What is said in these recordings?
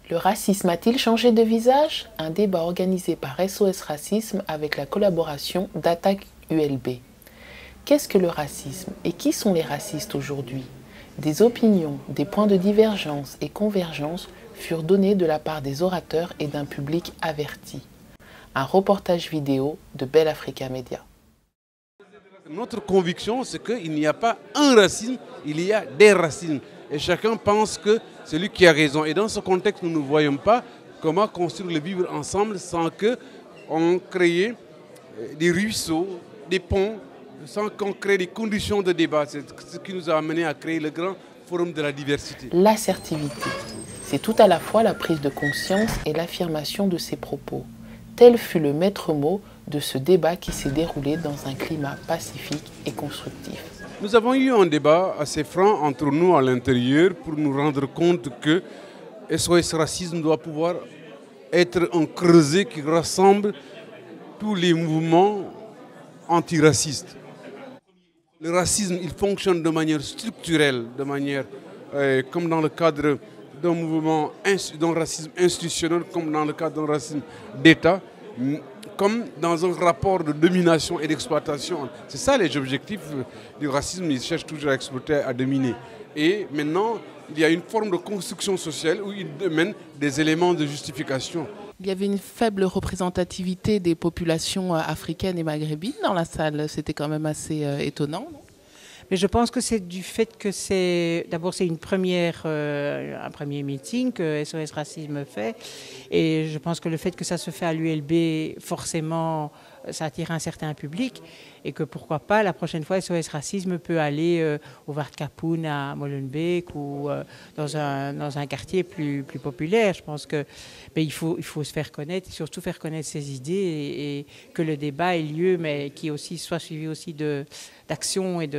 Le racisme a-t-il changé de visage? Un débat organisé par SOS Racisme avec la collaboration d'Attaque ULB. Qu'est-ce que le racisme et qui sont les racistes aujourd'hui? Des opinions, des points de divergence et convergence furent donnés de la part des orateurs et d'un public averti. Un reportage vidéo de Bell Africa Media. Notre conviction, c'est qu'il n'y a pas un racisme, il y a des racismes. Et chacun pense que c'est lui qui a raison. Et dans ce contexte, nous ne voyons pas comment construire le vivre ensemble sans qu'on crée des ruisseaux, des ponts, sans qu'on crée des conditions de débat. C'est ce qui nous a amené à créer le grand forum de la diversité. L'assertivité, c'est tout à la fois la prise de conscience et l'affirmation de ses propos. Tel fut le maître mot de ce débat qui s'est déroulé dans un climat pacifique et constructif. Nous avons eu un débat assez franc entre nous à l'intérieur pour nous rendre compte que SOS Racisme doit pouvoir être un creuset qui rassemble tous les mouvements antiracistes. Le racisme, il fonctionne de manière structurelle, de manière comme dans le cadre d'un mouvement, d'un racisme institutionnel, comme dans le cadre d'un racisme d'État, comme dans un rapport de domination et d'exploitation. C'est ça les objectifs du racisme, ils cherchent toujours à exploiter, à dominer. Et maintenant, il y a une forme de construction sociale où ils mènent des éléments de justification. Il y avait une faible représentativité des populations africaines et maghrébines dans la salle. C'était quand même assez étonnant, non? Mais je pense que c'est du fait que d'abord c'est un premier meeting que SOS Racisme fait, et je pense que le fait que ça se fait à l'ULB, forcément, ça attire un certain public, et que pourquoi pas la prochaine fois SOS Racisme peut aller au Waardkapoen à Molenbeek ou dans un quartier plus populaire. Je pense que il faut se faire connaître, et surtout faire connaître ses idées, et que le débat ait lieu, mais qui aussi soit suivi aussi d'action et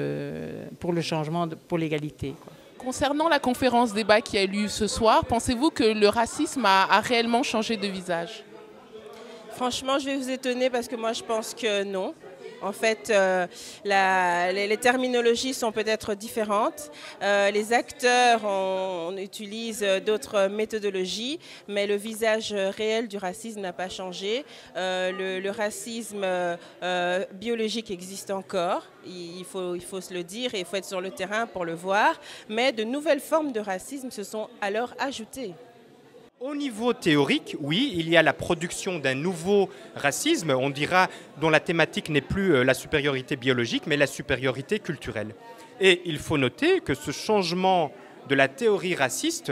pour le changement, pour l'égalité. Concernant la conférence débat qui a eu lieu ce soir, pensez-vous que le racisme a réellement changé de visage? Franchement, je vais vous étonner parce que moi je pense que non. En fait, les terminologies sont peut-être différentes. Les acteurs, on utilise d'autres méthodologies, mais le visage réel du racisme n'a pas changé. Le racisme biologique existe encore, il faut se le dire, et il faut être sur le terrain pour le voir. Mais de nouvelles formes de racisme se sont alors ajoutées. Au niveau théorique, oui, il y a la production d'un nouveau racisme, on dira, dont la thématique n'est plus la supériorité biologique, mais la supériorité culturelle. Et il faut noter que ce changement de la théorie raciste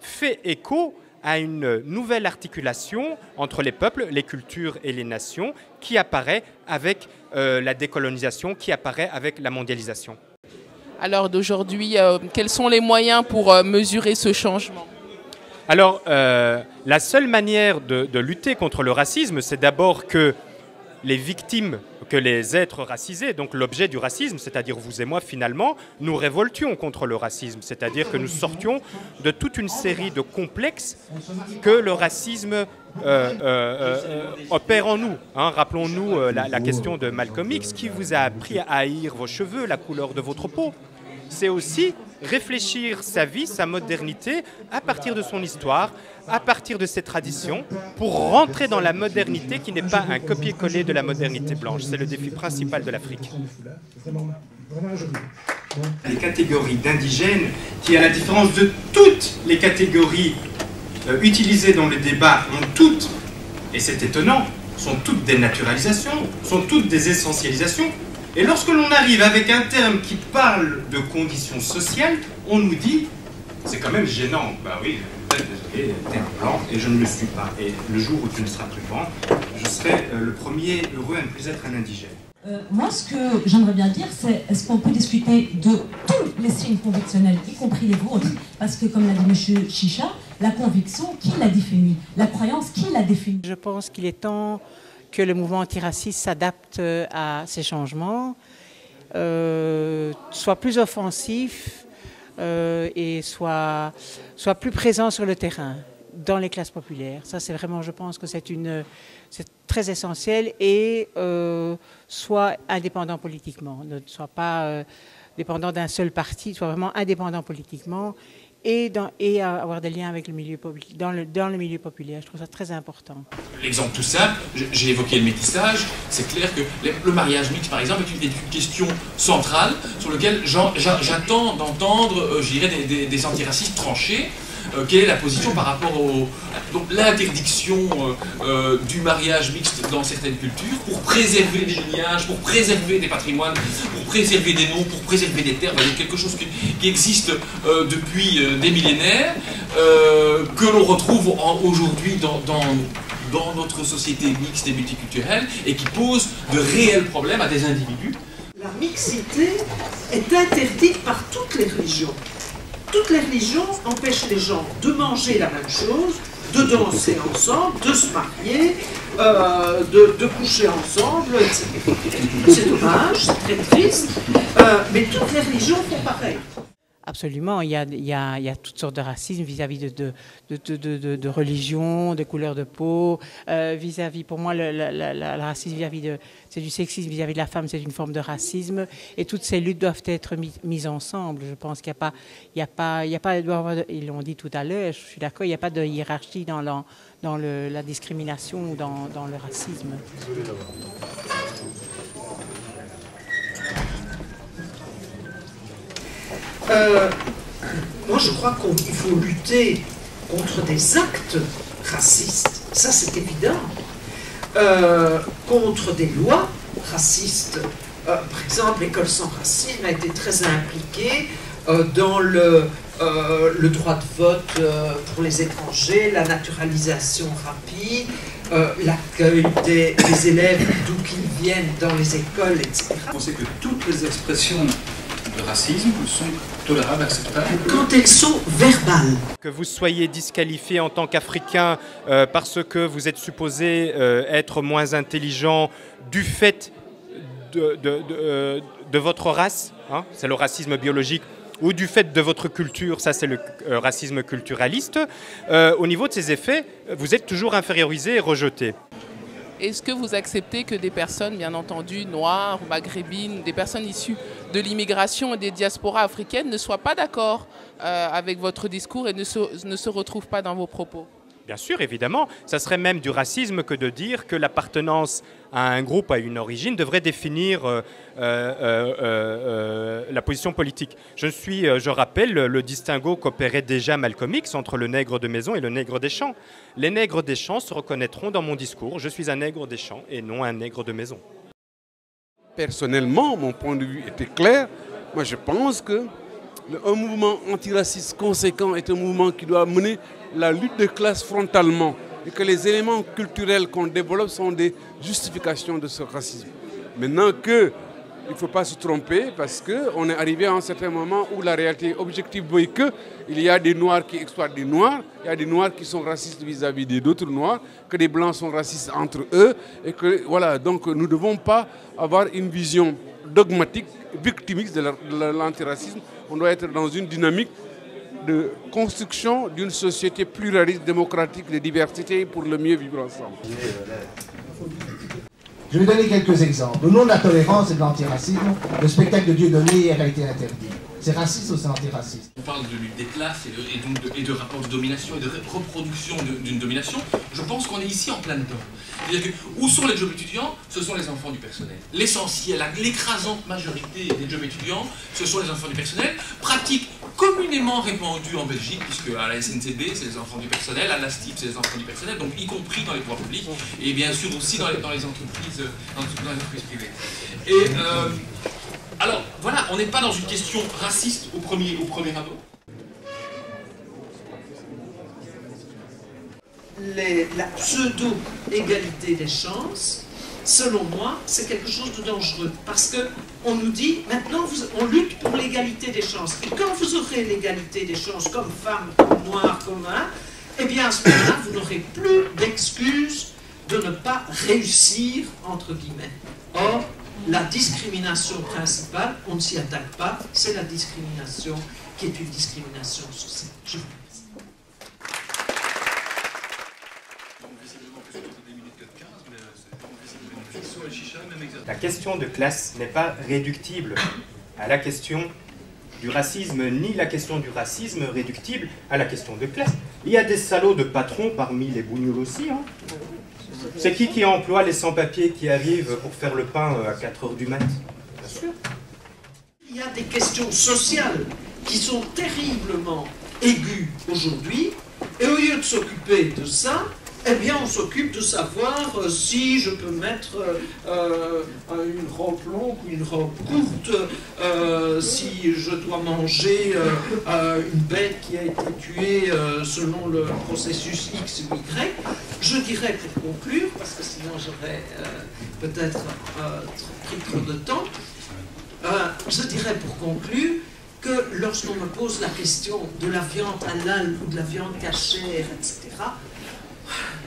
fait écho à une nouvelle articulation entre les peuples, les cultures et les nations qui apparaît avec la décolonisation, qui apparaît avec la mondialisation. Alors d'aujourd'hui, quels sont les moyens pour mesurer ce changement ? Alors, la seule manière de lutter contre le racisme, c'est d'abord que les victimes, que les êtres racisés, donc l'objet du racisme, c'est-à-dire vous et moi finalement, nous révoltions contre le racisme, c'est-à-dire que nous sortions de toute une série de complexes que le racisme opère en nous. Hein, rappelons-nous la question de Malcolm X, qui vous a appris à haïr vos cheveux, la couleur de votre peau. C'est aussi réfléchir sa vie, sa modernité, à partir de son histoire, à partir de ses traditions, pour rentrer dans la modernité qui n'est pas un copier-coller de la modernité blanche. C'est le défi principal de l'Afrique. Les catégories d'indigènes qui, à la différence de toutes les catégories utilisées dans le débat, ont toutes, et c'est étonnant, sont toutes des naturalisations, sont toutes des essentialisations. Et lorsque l'on arrive avec un terme qui parle de conditions sociales, on nous dit, c'est quand même gênant. Bah oui, désolé, t'es un blanc et je ne le suis pas. Et le jour où tu ne seras plus blanc, je serai le premier heureux à ne plus être un indigène. Moi, ce que j'aimerais bien dire, c'est est-ce qu'on peut discuter de tous les signes convictionnels, y compris les vôtres? Parce que, comme l'a dit M. Chicha, la conviction, qui l'a définie? La croyance, qui l'a définie? Je pense qu'il est temps que le mouvement antiraciste s'adapte à ces changements, soit plus offensif et soit plus présent sur le terrain, dans les classes populaires. Ça, c'est vraiment, je pense que c'est très essentiel, et soit indépendant politiquement, ne soit pas dépendant d'un seul parti, soit vraiment indépendant politiquement, et avoir des liens avec le milieu dans le milieu populaire. Je trouve ça très important. L'exemple tout simple, j'ai évoqué le métissage, c'est clair que le mariage mixte, par exemple, est une question centrale sur laquelle j'attends d'entendre, je dirais, des antiracistes tranchés. Quelle est la position par rapport donc l'interdiction du mariage mixte dans certaines cultures pour préserver des lignages, pour préserver des patrimoines, pour préserver des noms, pour préserver des terres, quelque chose qui existe depuis des millénaires, que l'on retrouve aujourd'hui dans notre société mixte et multiculturelle et qui pose de réels problèmes à des individus. La mixité est interdite par toutes les religions. Toutes les religions empêchent les gens de manger la même chose, de danser ensemble, de se marier, de coucher ensemble, etc. C'est dommage, c'est très triste, mais toutes les religions font pareil. Absolument, il y a toutes sortes de racisme vis-à-vis de religion, de couleur de peau, pour moi, le racisme c'est du sexisme vis-à-vis de la femme, c'est une forme de racisme, et toutes ces luttes doivent être mises ensemble. Je pense qu'il n'y a pas, ils l'ont dit tout à l'heure, je suis d'accord, il n'y a pas de hiérarchie dans la discrimination ou dans le racisme. Moi, je crois qu'il faut lutter contre des actes racistes, ça c'est évident, contre des lois racistes. Par exemple, l'École sans racisme a été très impliquée dans le droit de vote pour les étrangers, la naturalisation rapide, l'accueil des élèves d'où qu'ils viennent dans les écoles, etc. On sait que toutes les expressions de racisme sont tolérables, acceptables. Quand elles sont verbales. Que vous soyez disqualifié en tant qu'Africain parce que vous êtes supposé être moins intelligent du fait de votre race, hein, c'est le racisme biologique, ou du fait de votre culture, ça c'est le racisme culturaliste, au niveau de ces effets, vous êtes toujours infériorisé et rejeté. Est-ce que vous acceptez que des personnes, bien entendu, noires, maghrébines, des personnes issues de l'immigration et des diasporas africaines ne soient pas d'accord avec votre discours et ne se retrouvent pas dans vos propos? Bien sûr, évidemment. Ça serait même du racisme que de dire que l'appartenance à un groupe, à une origine, devrait définir la position politique. Je rappelle le distinguo qu'opérait déjà Malcolm X entre le nègre de maison et le nègre des champs. Les nègres des champs se reconnaîtront dans mon discours. Je suis un nègre des champs et non un nègre de maison. Personnellement, mon point de vue était clair. Moi, je pense qu'un mouvement antiraciste conséquent est un mouvement qui doit mener la lutte de classe frontalement et que les éléments culturels qu'on développe sont des justifications de ce racisme. Maintenant il ne faut pas se tromper parce qu'on est arrivé à un certain moment où la réalité objective veut qu'il y a des Noirs qui exploitent des Noirs, il y a des Noirs qui sont racistes vis-à-vis d'autres Noirs, que des Blancs sont racistes entre eux et que voilà, donc nous ne devons pas avoir une vision dogmatique, victimiste de l'antiracisme. On doit être dans une dynamique de construction d'une société pluraliste, démocratique, de diversité pour le mieux vivre ensemble. Je vais donner quelques exemples. Au nom de la tolérance et de l'antiracisme, le spectacle de Dieudonné hier a été interdit. C'est raciste ou c'est antiraciste? On parle de lutte des classes et de rapport de domination et de reproduction d'une domination. Je pense qu'on est ici en plein dedans. C'est-à-dire que où sont les jobs étudiants? Ce sont les enfants du personnel. L'essentiel, l'écrasante majorité des jobs étudiants, ce sont les enfants du personnel. Pratique communément répandue en Belgique, puisque à la SNCB, c'est les enfants du personnel, à l'ASTIP, c'est les enfants du personnel, donc y compris dans les pouvoirs publics, et bien sûr aussi dans les entreprises privées. Et alors, voilà, on n'est pas dans une question raciste au premier abord. La pseudo-égalité des chances, selon moi, c'est quelque chose de dangereux. Parce qu'on nous dit, maintenant, on lutte pour l'égalité des chances. Et quand vous aurez l'égalité des chances, comme femme, comme noir, comme un, eh bien, à ce moment-là, vous n'aurez plus d'excuses de ne pas réussir, entre guillemets. Or, la discrimination principale, on ne s'y attaque pas, c'est la discrimination qui est une discrimination sociale. Je vous La question de classe n'est pas réductible à la question du racisme, ni la question du racisme réductible à la question de classe. Il y a des salauds de patrons parmi les bougnoules aussi. Hein. C'est qui emploie les sans-papiers qui arrivent pour faire le pain à 4 h du mat'? Bien sûr. Il y a des questions sociales qui sont terriblement aiguës aujourd'hui, et au lieu de s'occuper de ça, eh bien, on s'occupe de savoir si je peux mettre une robe longue ou une robe courte, si je dois manger une bête qui a été tuée selon le processus X ou Y. Je dirais pour conclure, parce que sinon j'aurais peut-être pris trop de temps, je dirais pour conclure que lorsqu'on me pose la question de la viande halal ou de la viande cachère, etc.,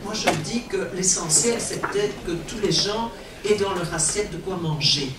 moi je dis que l'essentiel c'est peut-être que tous les gens aient dans leur assiette de quoi manger.